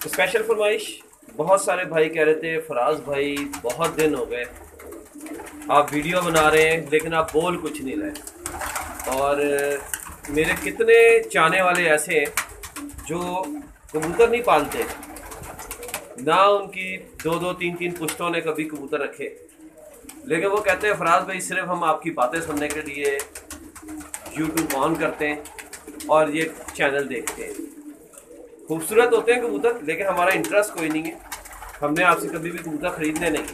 Special فرمائش بہت سارے بھائی کہہ رہے تھے فراز بھائی بہت دن ہو گئے آپ ویڈیو بنا رہے ہیں لیکن آپ بول کچھ نہیں رہے، اور میرے کتنے چاہنے والے ایسے ہیں جو کبوتر نہیں پالتے، نہ ان کی دو دو تین تین پشتوں نے کبھی کبوتر رکھے، لیکن وہ کہتے ہیں فراز بھائی صرف ہم آپ کی باتیں سننے کے لیے یوٹیوب آن کرتے ہیں اور یہ چینل دیکھتے ہیں۔ خوبصورت ہوتے ہیں کبوتر لیکن ہمارا انٹرسٹ کوئی نہیں ہے، ہم نے آپ سے کبھی بھی کبوتر خریدنے نہیں،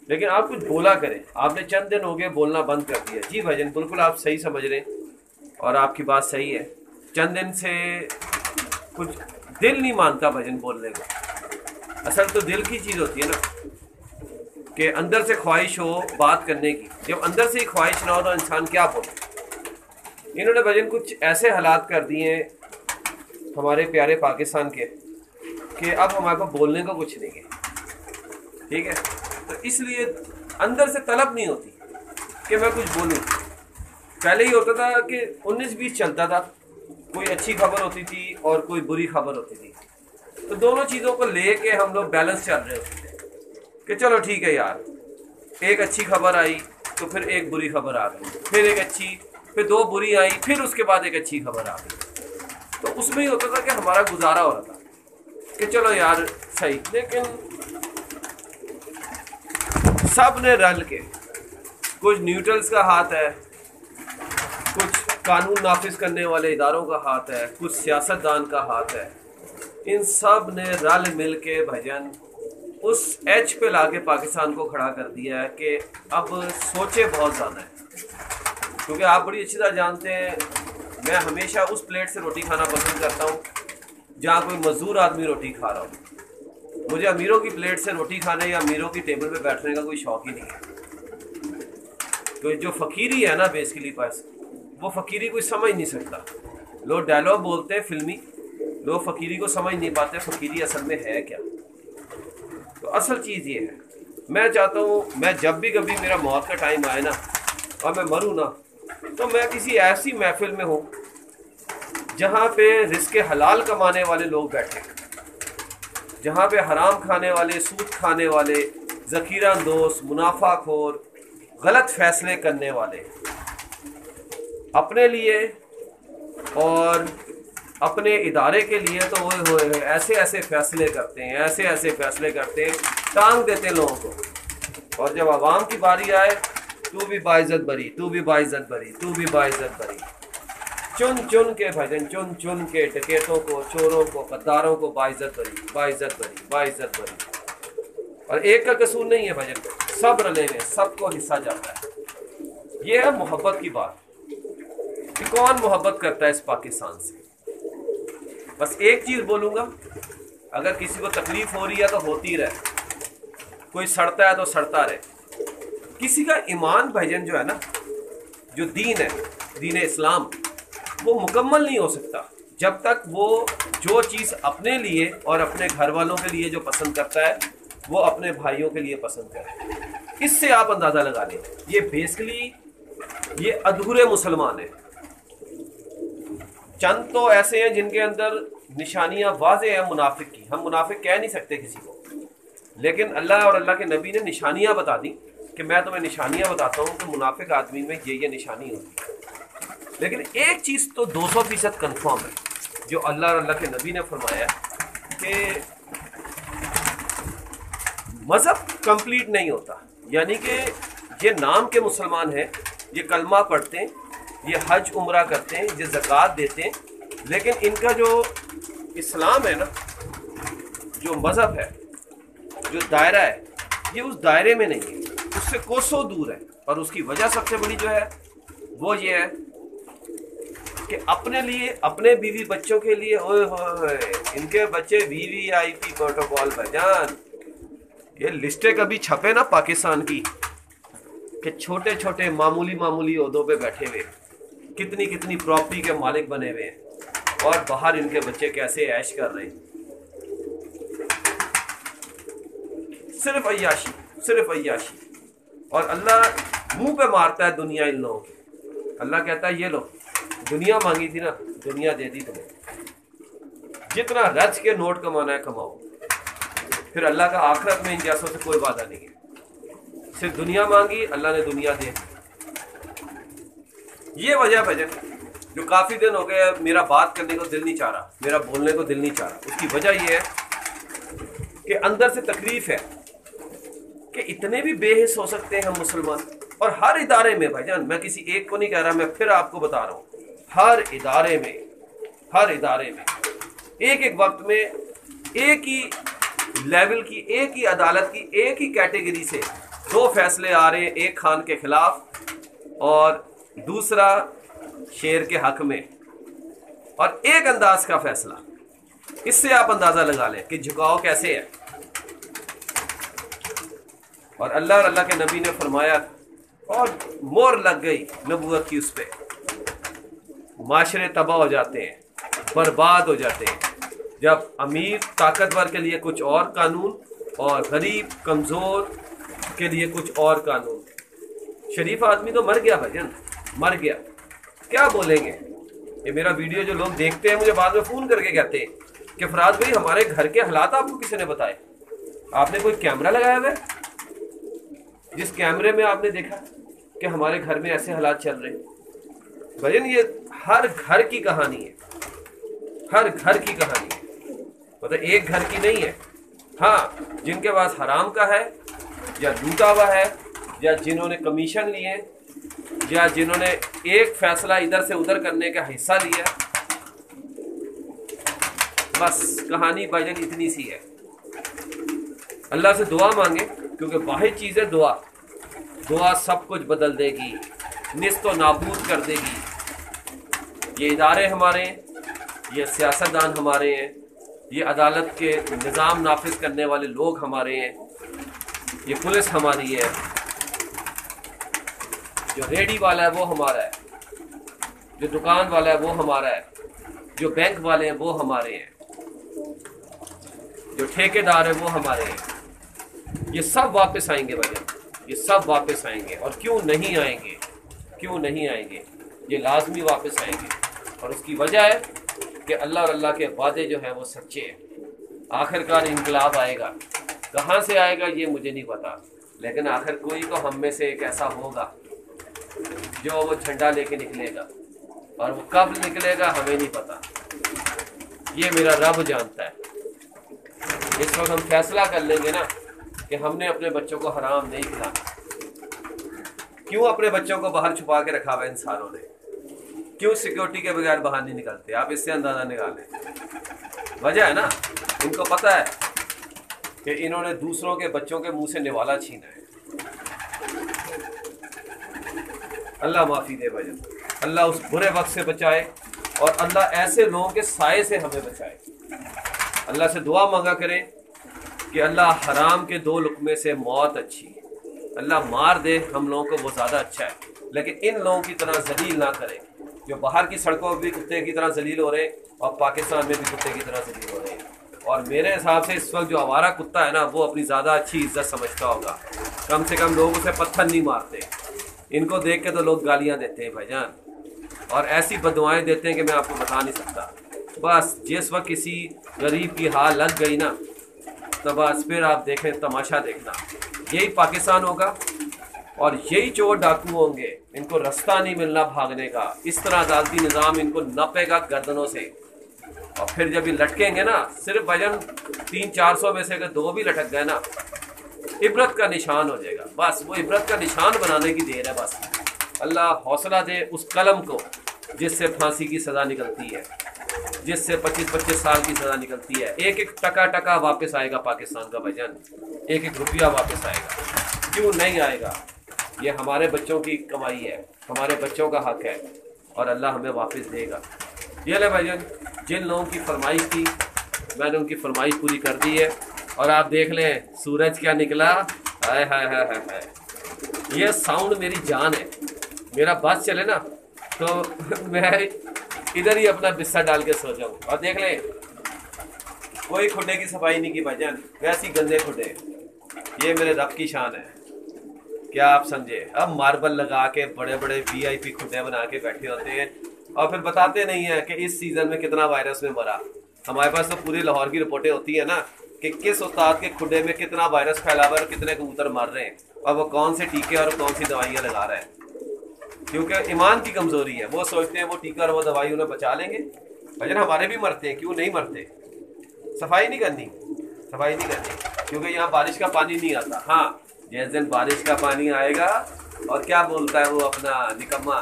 لیکن آپ کچھ بولا کریں۔ آپ نے چند دن ہو گئے بولنا بند کر دیا۔ جی بھائی جان، بالکل آپ صحیح سمجھ رہے ہیں اور آپ کی بات صحیح ہے، چند دن سے کچھ دل نہیں مانتا بھجن بولنے کو۔ اصل تو دل کی چیز ہوتی ہے نا، کہ اندر سے خواہش ہو بات کرنے کی، جب اندر سے ہی خواہش نہ ہو تو انسان کیا بولے۔ انہوں نے بھجن کچھ ایسے حالات کر دیے ہیں ہمارے پیارے پاکستان کے کہ اب ہمارے کو بولنے کو کچھ نہیں ہے، ٹھیک ہے؟ تو اس لیے اندر سے طلب نہیں ہوتی کہ میں کچھ بولوں۔ پہلے ہی ہوتا تھا کہ 19-20 چلتا تھا، کوئی اچھی خبر ہوتی تھی اور کوئی بری خبر ہوتی تھی، تو دونوں چیزوں کو لے کے ہم لوگ بیلنس چل رہے ہوتے تھے کہ چلو ٹھیک ہے یار، ایک اچھی خبر آئی تو پھر ایک بری خبر آ گئی، پھر ایک اچھی، پھر دو بری آئی، پھر اس کے بعد ایک اچھی خبر آ گئی۔ تو اس میں ہی ہوتا تھا کہ ہمارا گزارا ہو رہا تھا کہ چلو یار صحیح، لیکن سب نے رل کے، کچھ نیوٹرلز کا ہاتھ ہے، کچھ قانون نافذ کرنے والے اداروں کا ہاتھ ہے، کچھ سیاستدان کا ہاتھ ہے، ان سب نے رل مل کے بھجن اس ایج پہ لا کے پاکستان کو کھڑا کر دیا ہے کہ اب سوچے بہت زیادہ ہے۔ کیونکہ آپ بڑی اچھی طرح جانتے ہیں میں ہمیشہ اس پلیٹ سے روٹی کھانا پسند کرتا ہوں جہاں کوئی مزدور آدمی روٹی کھا رہا ہو۔ مجھے امیروں کی پلیٹ سے روٹی کھانے یا امیروں کی ٹیبل پہ بیٹھنے کا کوئی شوق ہی نہیں ہے۔ تو جو فقیری ہے نا بیسیکلی پاس، وہ فقیری کوئی سمجھ نہیں سکتا۔ لوگ ڈائلاگ بولتے ہیں فلمی، لوگ فقیری کو سمجھ نہیں پاتے فقیری اصل میں ہے کیا۔ تو اصل چیز یہ ہے، میں چاہتا ہوں میں جب بھی کبھی میرا موت کا ٹائم آئے نا اور میں مروں نا، تو میں کسی ایسی محفل میں ہوں جہاں پہ رزق حلال کمانے والے لوگ بیٹھے، جہاں پہ حرام کھانے والے، سود کھانے والے، ذخیرہ اندوز، منافع خور، غلط فیصلے کرنے والے اپنے لیے اور اپنے ادارے کے لیے تو ہوئے ایسے ایسے فیصلے کرتے ہیں، ایسے ایسے فیصلے کرتے ہیں، ٹانگ دیتے ہیں لوگوں کو، اور جب عوام کی باری آئے تو بھی باعزت بری، تو بھی باعزت بری، تو بھی باعزت بری، چن چن کے بھجن، چن چن کے ڈکیتوں کو، چوروں کو، غداروں کو باعزت بری، باعزت بری، باعزت بری۔ اور ایک کا قصور نہیں ہے بھجن، سب رلے ہوئے، سب کو حصہ جاتا ہے۔ یہ ہے محبت کی بات کہ کون محبت کرتا ہے اس پاکستان سے۔ بس ایک چیز بولوں گا، اگر کسی کو تکلیف ہو رہی ہے تو ہوتی رہے، کوئی سڑتا ہے تو سڑتا رہے۔ کسی کا ایمان بھجن جو ہے نا، جو دین ہے، دین اسلام، وہ مکمل نہیں ہو سکتا جب تک وہ جو چیز اپنے لیے اور اپنے گھر والوں کے لیے جو پسند کرتا ہے وہ اپنے بھائیوں کے لیے پسند کرے۔ اس سے آپ اندازہ لگا لیں، یہ بیسکلی یہ ادھورے مسلمان ہیں۔ چند تو ایسے ہیں جن کے اندر نشانیاں واضح ہیں منافق کی، ہم منافق کہہ نہیں سکتے کسی کو، لیکن اللہ اور اللہ کے نبی نے نشانیاں بتا دی کہ میں تمہیں نشانیاں بتاتا ہوں کہ منافق آدمی میں یہ نشانی ہوتی ہے۔ لیکن ایک چیز تو 200% کنفرم ہے جو اللہ اور اللہ کے نبی نے فرمایا کہ مذہب کمپلیٹ نہیں ہوتا، یعنی کہ یہ نام کے مسلمان ہیں، یہ کلمہ پڑھتے ہیں، یہ حج عمرہ کرتے ہیں، یہ زکوٰۃ دیتے ہیں، لیکن ان کا جو اسلام ہے نا، جو مذہب ہے، جو دائرہ ہے، یہ اس دائرے میں نہیں ہے، اس سے کوسوں دور ہے۔ اور اس کی وجہ سب سے بڑی جو ہے وہ یہ ہے کہ اپنے لیے، اپنے بیوی بچوں کے لیے، اوئے ہوئے ان کے بچے VVIP پروٹوکول بھجان، یہ لسٹیں کبھی چھپے نا پاکستان کی کہ چھوٹے چھوٹے معمولی معمولی عہدوں پہ بیٹھے ہوئے، کتنی کتنی پراپرٹی کے مالک بنے ہوئے ہیں، اور باہر ان کے بچے کیسے عیش کر رہے ہیں۔ صرف عیاشی، صرف عیاشی، اور اللہ منہ پہ مارتا ہے دنیا ان لوگوں کی۔ اللہ کہتا ہے یہ لو، دنیا مانگی تھی نا، دنیا دے دی تمہیں۔ जितना रच के नोट कमाना है कमाओ, फिर अल्लाह का आखिरत में इन जैसों से कोई वादा नहीं है। सिर्फ दुनिया मांगी, अल्लाह ने दुनिया दे। ये वजह भजन जो काफ़ी दिन हो गए मेरा बात करने को दिल नहीं चाह रहा, मेरा बोलने को दिल नहीं चाह रहा, उसकी वजह ये है कि अंदर से तकलीफ है कि इतने भी बेहिस हो सकते हैं हम मुसलमान। और हर इदारे में भाईजान, मैं किसी एक को नहीं कह रहा, मैं फिर आपको बता रहा हूँ, हर इदारे में एक एक वक्त में एक ही लेवल की, एक ही अदालत की, एक ही कैटेगरी से दो फैसले आ रहे हैं, एक खान के खिलाफ और दूसरा शेर के हक में, और एक अंदाज का फैसला। इससे आप अंदाजा लगा लें कि झुकाव कैसे है। और अल्लाह के नबी ने फरमाया और मोहर लग गई नबूवत की उस पे, माशरे तबाह हो जाते हैं, बर्बाद हो जाते हैं जब अमीर ताकतवर के लिए कुछ और कानून और गरीब कमज़ोर के लिए कुछ और कानून। शरीफ आदमी तो मर गया भजन, मर गया। क्या बोलेंगे? ये मेरा वीडियो जो लोग देखते हैं मुझे बाद में फ़ोन करके कहते हैं कि फराज भाई हमारे घर के हालात आपको किसी ने बताए? आपने कोई कैमरा लगाया हुआ है जिस कैमरे में आपने देखा कि हमारे घर में ऐसे हालात चल रहे हैं? भजन ये हर घर की कहानी है, हर घर की कहानी है, मतलब एक घर की नहीं है। हाँ, जिनके पास हराम का है या लूटा हुआ है या जिन्होंने कमीशन लिए या जिन्होंने एक फैसला इधर से उधर करने का हिस्सा लिया, बस कहानी भाईजान इतनी सी है। अल्लाह से दुआ मांगे, क्योंकि वाहिद चीज़ है दुआ। दुआ सब कुछ बदल देगी, निस्तो नाबूद कर देगी। ये इदारे हमारे हैं, ये सियासतदान हमारे हैं, ये अदालत के निज़ाम नाफिज करने वाले लोग हमारे हैं, ये पुलिस हमारी है, जो रेडी वाला है वो हमारा है, जो दुकान वाला है वो हमारा है, जो बैंक वाले हैं वो हमारे हैं, जो ठेकेदार है वो हमारे हैं। ये सब वापस आएंगे भैया, ये सब वापस आएंगे। और क्यों नहीं आएंगे? क्यों नहीं आएंगे? ये लाजमी वापस आएंगे। और उसकी वजह है कि अल्लाह और अल्लाह के वादे जो हैं वो सच्चे हैं। आखिरकार इनकलाब आएगा, कहाँ से आएगा ये मुझे नहीं पता, लेकिन आखिर कोई तो हम में से एक ऐसा होगा जो वो झंडा लेके निकलेगा, और वो कब निकलेगा हमें नहीं पता, ये मेरा रब जानता है। इस वक्त हम फैसला कर लेंगे ना कि हमने अपने बच्चों को हराम नहीं खिलाना। क्यों अपने बच्चों को बाहर छुपा के रखा हुआ है इंसानों ने? क्यों सिक्योरिटी के बगैर बाहर नहीं निकलते? आप इससे अंदाजा निकालें। वजह है ना, इनको पता है कि इन्होंने दूसरों के बच्चों के मुंह से निवाला छीना है। अल्लाह माफ़ी दे भजन, अल्लाह उस बुरे वक्त से बचाए और अल्लाह ऐसे लोगों के साए से हमें बचाए। अल्लाह से दुआ मांगा करें कि अल्लाह हराम के दो लुक़मे से मौत अच्छी, अल्लाह मार दे हम लोगों को, वो ज़्यादा अच्छा है। लेकिन इन लोगों की तरह जलील ना करें जो बाहर की सड़कों पर भी कुत्ते की तरह जलील हो रहे हैं और पाकिस्तान में भी कुत्ते की तरह जलील हो रहे हैं। और मेरे हिसाब से इस वक्त जो आवारा कुत्ता है ना, वो अपनी ज़्यादा अच्छी इज्जत समझता होगा। कम से कम लोग उसे पत्थर नहीं मारते, इनको देख के तो लोग गालियाँ देते हैं भाईजान, और ऐसी बददुआएं देते हैं कि मैं आपको बता नहीं सकता। बस जिस वक्त किसी गरीब की हाल लग गई ना, तो बस फिर आप देखें, तमाशा देखना, यही पाकिस्तान होगा और यही चोर डाकू होंगे, इनको रास्ता नहीं मिलना भागने का। इस तरह अदालती निज़ाम इनको नपेगा गर्दनों से, और फिर जब ये लटकेंगे ना, सिर्फ वजन 300-400 में से अगर 2 भी लटक गए ना, इबरत का निशान हो जाएगा। बस वो इबरत का निशान बनाने की देर है। बस अल्लाह हौसला दे उस कलम को जिससे फांसी की सज़ा निकलती है, जिससे 25-25 साल की सज़ा निकलती है। एक एक टका वापस आएगा पाकिस्तान का भजन, एक एक रुपया वापस आएगा। क्यों नहीं आएगा? ये हमारे बच्चों की कमाई है, हमारे बच्चों का हक है, और अल्लाह हमें वापस देगा। ये ले भजन, जिन लोगों की फरमाइश थी मैंने उनकी फरमाइश पूरी कर दी है। और आप देख लें सूरज क्या निकला, हाय हाय हाय हाय हाय। ये साउंड मेरी जान है। मेरा बस चले ना तो मैं इधर ही अपना बिस्तर डाल के सो जाऊँ। और देख लें कोई खुडे की सफाई नहीं की भजन, वैसी गंदे खुडे। ये मेरे रब की शान है, क्या आप समझे? अब मार्बल लगा के बड़े बड़े VIP खुडे बना के बैठे होते हैं और फिर बताते नहीं है कि इस सीजन में कितना वायरस में मरा। हमारे पास तो पूरी लाहौर की रिपोर्टें होती है ना कि किस उस्ताद के खुडे में कितना वायरस फैला हुआ है और कितने कबूतर मर रहे हैं और वो कौन से टीके और कौन सी दवाइयाँ लगा रहा है। क्योंकि ईमान की कमज़ोरी है, वो सोचते हैं वो टीका और वो दवाई उन्हें बचा लेंगे। भजन हमारे भी मरते हैं, क्यों नहीं मरते। सफाई नहीं करनी, सफाई नहीं करनी, क्योंकि यहाँ बारिश का पानी नहीं आता। हाँ, जिस दिन बारिश का पानी आएगा, और क्या बोलता है वो अपना निकम्मा,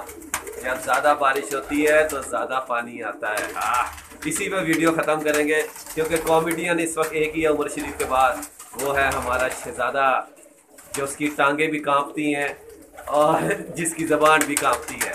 जब ज़्यादा बारिश होती है तो ज़्यादा पानी आता है। हाँ, इसी पे वीडियो ख़त्म करेंगे, क्योंकि कॉमेडियन इस वक्त एक ही है उमर शरीफ के बाद, वो है हमारा शहज़ादा, जो उसकी टांगें भी कांपती हैं और जिसकी ज़बान भी कांपती है।